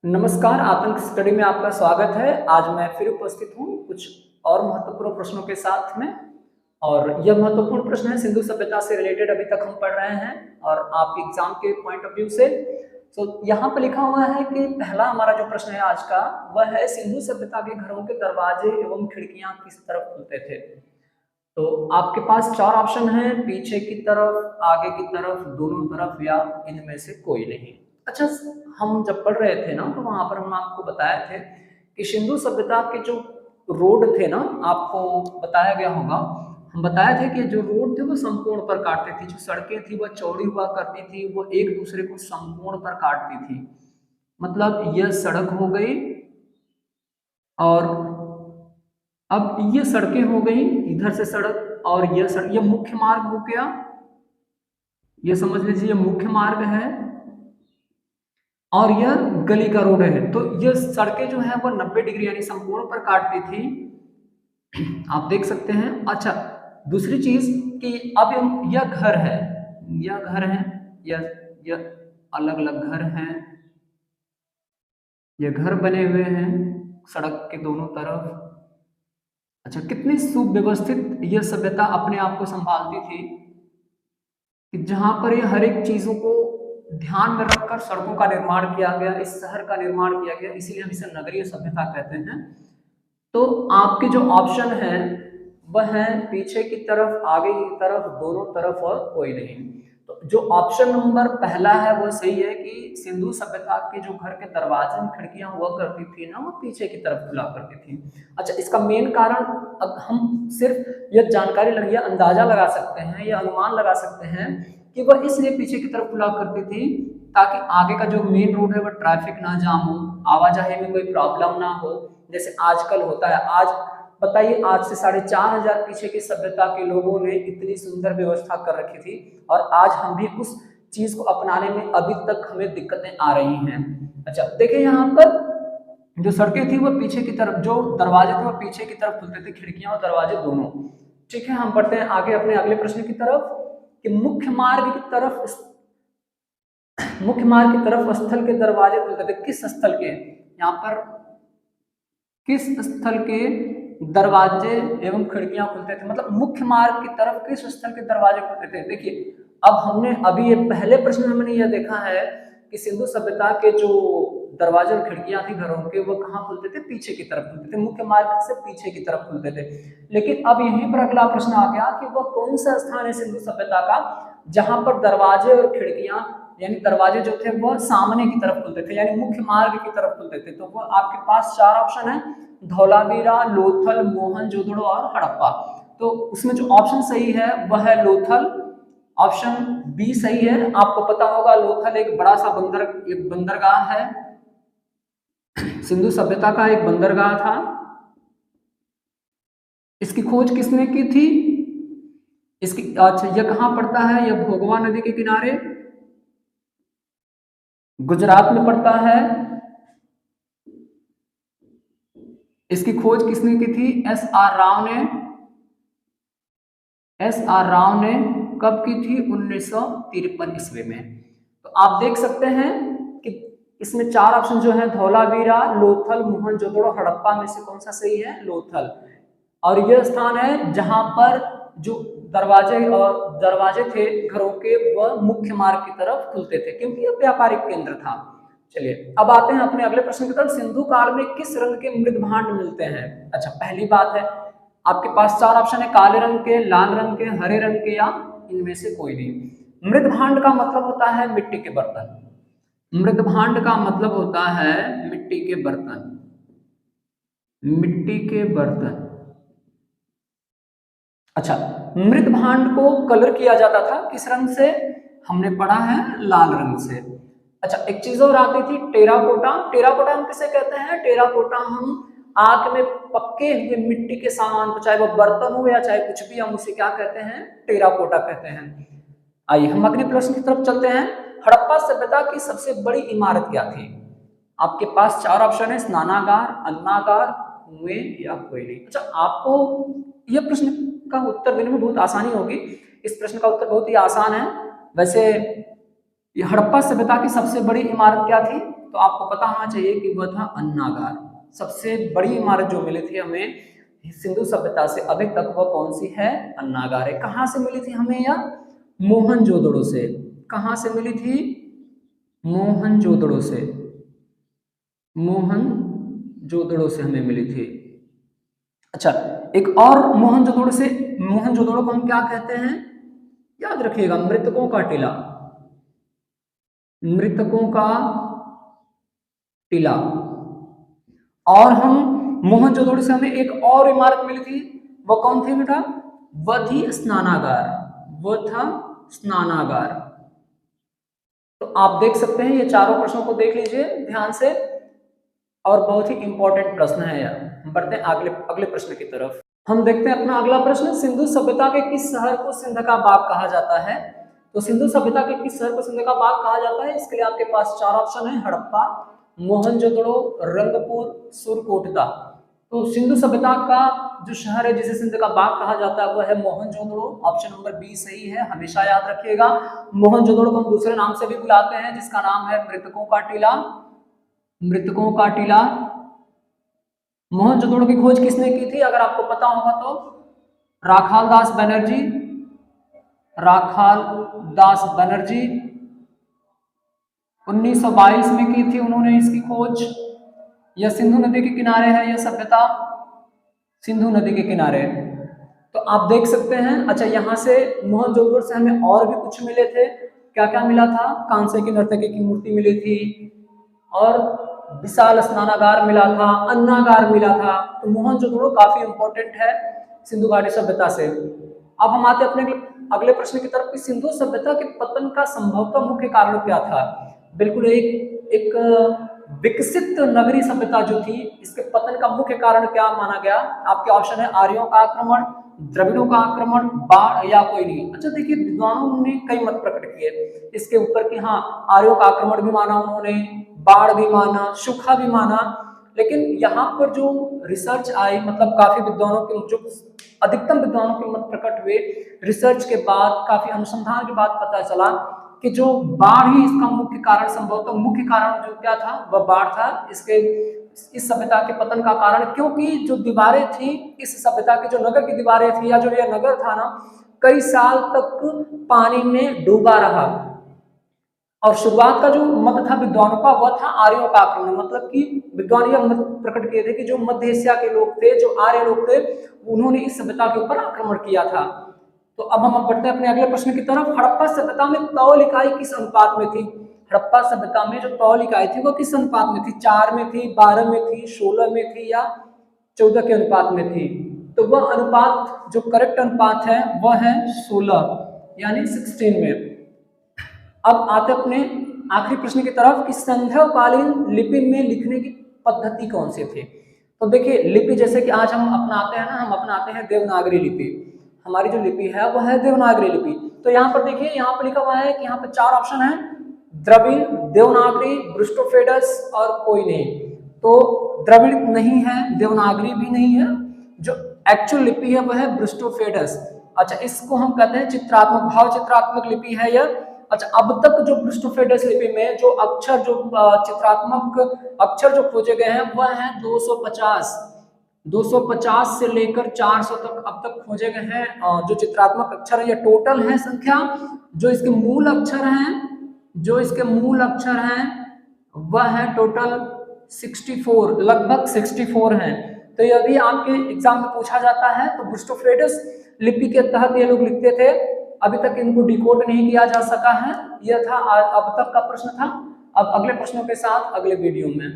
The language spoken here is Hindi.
नमस्कार, आतंक स्टडी में आपका स्वागत है। आज मैं फिर उपस्थित हूँ कुछ और महत्वपूर्ण प्रश्नों के साथ में। और यह महत्वपूर्ण प्रश्न है सिंधु सभ्यता से रिलेटेड, अभी तक हम पढ़ रहे हैं और आपके एग्जाम के पॉइंट ऑफ व्यू से। तो यहाँ पर लिखा हुआ है कि पहला हमारा जो प्रश्न है आज का, वह है सिंधु सभ्यता के घरों के दरवाजे एवं खिड़कियां किस तरफ खुलते थे। तो आपके पास चार ऑप्शन हैं: पीछे की तरफ, आगे की तरफ, दोनों तरफ, या इनमें से कोई नहीं। अच्छा, हम जब पढ़ रहे थे ना, तो वहां पर हम आपको बताए थे कि सिंधु सभ्यता के जो रोड थे ना, आपको बताया गया होगा, हम बताए थे कि जो रोड थे वो समकोण पर काटते थे, जो सड़कें थी वह चौड़ी हुआ करती थी, वो एक दूसरे को समकोण पर काटती थी। मतलब यह सड़क हो गई और अब ये सड़कें हो गई, इधर से सड़क और यह सड़क, यह मुख्य मार्ग हो गया। ये समझ लीजिए ये मुख्य मार्ग है और यह गली का रोड है। तो ये सड़कें जो है वो 90 डिग्री यानी समकोण पर काटती थी, आप देख सकते हैं। अच्छा, दूसरी चीज कि अब यह घर है, यह घर है, यह अलग अलग घर हैं, ये घर बने हुए हैं सड़क के दोनों तरफ। अच्छा, कितनी सुव्यवस्थित यह सभ्यता अपने आप को संभालती थी कि जहां पर ये हर एक चीजों को ध्यान में रखकर सड़कों का निर्माण किया गया, इस शहर का निर्माण किया गया, इसीलिए हम इसे नगरीय सभ्यता कहते हैं। तो आपके जो ऑप्शन है वह है पीछे की तरफ, आगे की तरफ, दोनों तरफ और कोई नहीं। तो जो ऑप्शन नंबर पहला है वो सही है कि सिंधु सभ्यता के जो घर के दरवाजे और खिड़कियां हुआ करती थी ना, वो पीछे की तरफ खुला करती थी। अच्छा, इसका मेन कारण अब हम सिर्फ यह जानकारी लगी अंदाजा लगा सकते हैं या अनुमान लगा सकते हैं कि वह इसलिए पीछे की तरफ खुला करती थी ताकि आगे का जो मेन रोड है वह ट्रैफिक ना जाम हो, आवाजाही में कोई प्रॉब्लम ना हो, जैसे आजकल होता है। आज बताइए, आज से 4,500 पीछे की सभ्यता के लोगों ने इतनी सुंदर व्यवस्था कर रखी थी और आज हम भी उस चीज को अपनाने में अभी तक हमें दिक्कतें आ रही हैं। अच्छा, देखिए यहाँ पर जो सड़कें थी वो पीछे की तरफ, जो दरवाजे थे वो पीछे की तरफ खुलते थे, खिड़कियां और दरवाजे दोनों। ठीक है, हम बढ़ते हैं आगे अपने अगले प्रश्न की तरफ कि मुख्य मार्ग की तरफ स्थल के दरवाजे खुलते थे। किस स्थल के? यहाँ पर किस स्थल के दरवाजे एवं खिड़कियां खुलते थे, मतलब मुख्य मार्ग की तरफ किस स्थल के दरवाजे खुलते थे। देखिए, अब हमने अभी ये पहले प्रश्न में हमने यह देखा है कि सिंधु सभ्यता के जो दरवाजे और खिड़कियां थी घरों के, वो कहाँ खुलते थे? पीछे की तरफ खुलते थे, मुख्य मार्ग से पीछे की तरफ खुलते थे। लेकिन अब यहीं पर अगला प्रश्न आ गया कि वह कौन सा स्थान है सिंधु सभ्यता का जहां पर दरवाजे और खिड़कियां, यानी दरवाजे जो थे वह सामने की तरफ खुलते थे, यानी मुख्य मार्ग की तरफ खुलते थे। तो वह आपके पास चार ऑप्शन है: धौलावीरा, लोथल, मोहनजोदड़ो और हड़प्पा। तो उसमें जो ऑप्शन सही है वह है लोथल, ऑप्शन बी सही है। आपको पता होगा लोथल एक बड़ा सा बंदरगाह है, सिंधु सभ्यता का एक बंदरगाह था। इसकी खोज किसने की थी? इसकी, अच्छा, यह कहां पड़ता है? यह भोगवा नदी के किनारे गुजरात में पड़ता है। इसकी खोज किसने की थी? एस आर राव ने। एस आर राव ने कब की थी? 1953 ईस्वी में। तो आप देख सकते हैं कि इसमें चार ऑप्शन जो है, धौलावीरा, लोथल, मोहनजोदड़ो, हड़प्पा में से कौन सा सही है? लोथल। और यह स्थान है जहां पर जो दरवाजे थे घरों के, वह मुख्य मार्ग की तरफ खुलते थे क्योंकि यह व्यापारिक केंद्र था। चलिए, अब आते हैं अपने अगले प्रश्न की तरफ। सिंधु काल में किस रंग के मृद भांड मिलते हैं? अच्छा, पहली बात है आपके पास चार ऑप्शन है: काले रंग के, लाल रंग के, हरे रंग के, या इनमें से कोई नहीं। मृद भांड का मतलब होता है मिट्टी के बर्तन। मृद भांड का मतलब होता है मिट्टी के बर्तन, मिट्टी के बर्तन। अच्छा, मृद भांड को कलर किया जाता था किस रंग से? हमने पढ़ा है लाल रंग से। अच्छा, एक चीज और आती थी, टेराकोटा। टेराकोटा हम किसे कहते हैं? टेराकोटा हम आग में पक्के हुए मिट्टी के सामान को, चाहे वो बर्तन हो या चाहे कुछ भी, हम उसे क्या कहते हैं? टेराकोटा कहते हैं। आइए हम अगले प्रश्न की तरफ चलते हैं। हड़प्पा सभ्यता की सबसे बड़ी इमारत क्या थी? आपके पास चार ऑप्शन है: स्नानागार, अन्नागार, कुएं, या कोई नहीं। अच्छा, आपको यह प्रश्न का उत्तर देने में बहुत आसानी होगी। इस प्रश्न का उत्तर बहुत ही आसान है। वैसे हड़प्पा सभ्यता की सबसे बड़ी इमारत क्या थी? तो आपको पता होना चाहिए कि वह था अन्नागार। सबसे बड़ी इमारत जो मिली थी हमें सिंधु सभ्यता से अभी तक वह कौन सी है? अन्नागार है। कहाँ से मिली थी हमें यह? मोहनजोदड़ो से। कहाँ से मिली थी? मोहनजोदड़ो से। मोहनजोदड़ो से हमें मिली थी। अच्छा, एक और मोहनजोदड़ो को हम क्या कहते हैं? याद रखिएगा, मृतकों का टीला। मृतकों का टीला। और हम मोहनजोदड़ो से हमें एक और इमारत मिली थी, वो कौन थी बेटा? वह थी स्नानागार। वो था स्नानागार। तो आप देख सकते हैं ये चारों प्रश्नों को देख लीजिए ध्यान से, और बहुत ही इंपॉर्टेंट प्रश्न है यह। बढ़ते हैं अगले प्रश्न की तरफ। हम देखते हैं अपना अगला प्रश्न, सिंधु सभ्यता के किस शहर को सिंध का बाग कहा जाता है? तो सिंधु सभ्यता के किस शहर को सिंध का बाग कहा जाता है? इसके लिए आपके पास चार ऑप्शन है, हड़प्पा, मोहनजोदड़ो, रंगपुर, सुरकोटदा। तो सिंधु सभ्यता का जो शहर है जिसे सिंध का बाग कहा जाता है वह है मोहनजोदड़ो। ऑप्शन नंबर बी सही है, हमेशा याद रखिएगा। मोहनजोदड़ो को हम दूसरे नाम से भी बुलाते हैं जिसका नाम है मृतकों का टीला। मृतकों का टीला। मोहनजोदड़ो की खोज किसने की थी अगर आपको पता होगा तो? राखाल दास बनर्जी। राखाल दास बनर्जी 1922 में की थी उन्होंने इसकी खोज। यह सिंधु नदी के किनारे है, यह सभ्यता सिंधु नदी के किनारे। तो आप देख सकते हैं। अच्छा, यहाँ से मोहनजोदड़ो से हमें और भी कुछ मिले थे। क्या क्या मिला था? कांसे की नर्तकी की मूर्ति मिली थी, और विशाल स्नानागार मिला था, अन्नागार मिला था। तो मोहनजोदड़ो काफी इंपॉर्टेंट है सिंधु घाटी सभ्यता से। अब हम आते अपने अगले प्रश्न की तरफ कि सिंधु सभ्यता के पतन का संभवतः मुख्य कारण क्या था? बिल्कुल एक विकसित नगरी सभ्यता जो थी, इसके पतन का मुख्य कारण क्या माना गया? आपके ऑप्शन है आर्यों का आक्रमण, द्रविड़ों का आक्रमण, बाढ़, या कोई नहीं। अच्छा देखिए, विद्वानों ने कई मत प्रकट किए इसके ऊपर कि हाँ, आर्यों का आक्रमण भी माना उन्होंने, बाढ़ भी माना, सूखा भी माना। लेकिन यहाँ पर जो रिसर्च आई, मतलब काफी विद्वानों के जो अधिकतम विद्वानों के मत प्रकट हुए, रिसर्च के बाद काफी अनुसंधान के बाद पता चला कि जो बाढ़ ही इसका मुख्य कारण, संभवतः मुख्य कारण जो क्या था वह बाढ़ था इस सभ्यता के पतन का कारण। क्योंकि जो दीवारें थी इस सभ्यता की, जो नगर की दीवारें थी या जो यह नगर था ना, कई साल तक पानी में डूबा रहा। और शुरुआत का जो मत था विद्वानों का वह था आर्यों का आक्रमण। मतलब कि विद्वान यह मत प्रकट किए थे कि जो मध्य एशिया के लोग थे, जो आर्य लोग थे, उन्होंने इस सभ्यता के ऊपर आक्रमण किया था। तो अब हम बढ़ते हैं अपने अगले प्रश्न की तरफ। हड़प्पा सभ्यता में तौल इकाई किस अनुपात में थी? हड़प्पा सभ्यता में जो तौल इकाई थी वह किस अनुपात में थी? 4 में थी, 12 में थी, 16 में थी, या 14 के अनुपात में थी? तो वह अनुपात जो करेक्ट अनुपात है वह है 16, यानी 16 में। अब आते अपने आखिरी प्रश्न की तरफ कि संध्याकालीन लिपि में लिखने की पद्धति कौन सी थी? तो देखिए, लिपि जैसे कि आज हम अपनाते हैं ना, हम अपनाते हैं देवनागरी लिपि। हमारी जो लिपि है वह है देवनागरी लिपि। तो यहाँ पर देखिए, यहाँ पर लिखा हुआ है कि यहाँ पर 4 ऑप्शन है, द्रविड़, देवनागरी, ब्रुस्टोफेडस और कोई नहीं। तो द्रविड़ नहीं है, देवनागरी भी नहीं है, जो एक्चुअल लिपि है वह है ब्रुस्टोफेडस। अच्छा, इसको हम कहते हैं चित्रात्मक, भाव चित्रात्मक लिपि है यह। अच्छा, अब तक जो ब्रुस्टोफेडस लिपि में जो अक्षर, जो चित्रात्मक अक्षर जो खोजे गए हैं वह है 250 से लेकर 400 तक अब तक खोजे गए हैं जो चित्रात्मक अक्षर है। ये टोटल है संख्या। जो इसके मूल अक्षर हैं वह है टोटल 64, लगभग 64 हैं। तो यदि आपके एग्जाम में पूछा जाता है तो ब्रुस्टोफेडस लिपि के तहत ये लोग लिखते थे। अभी तक इनको डिकोड नहीं किया जा सका है। यह था अब तक का प्रश्न था। अब अगले प्रश्नों के साथ अगले वीडियो में।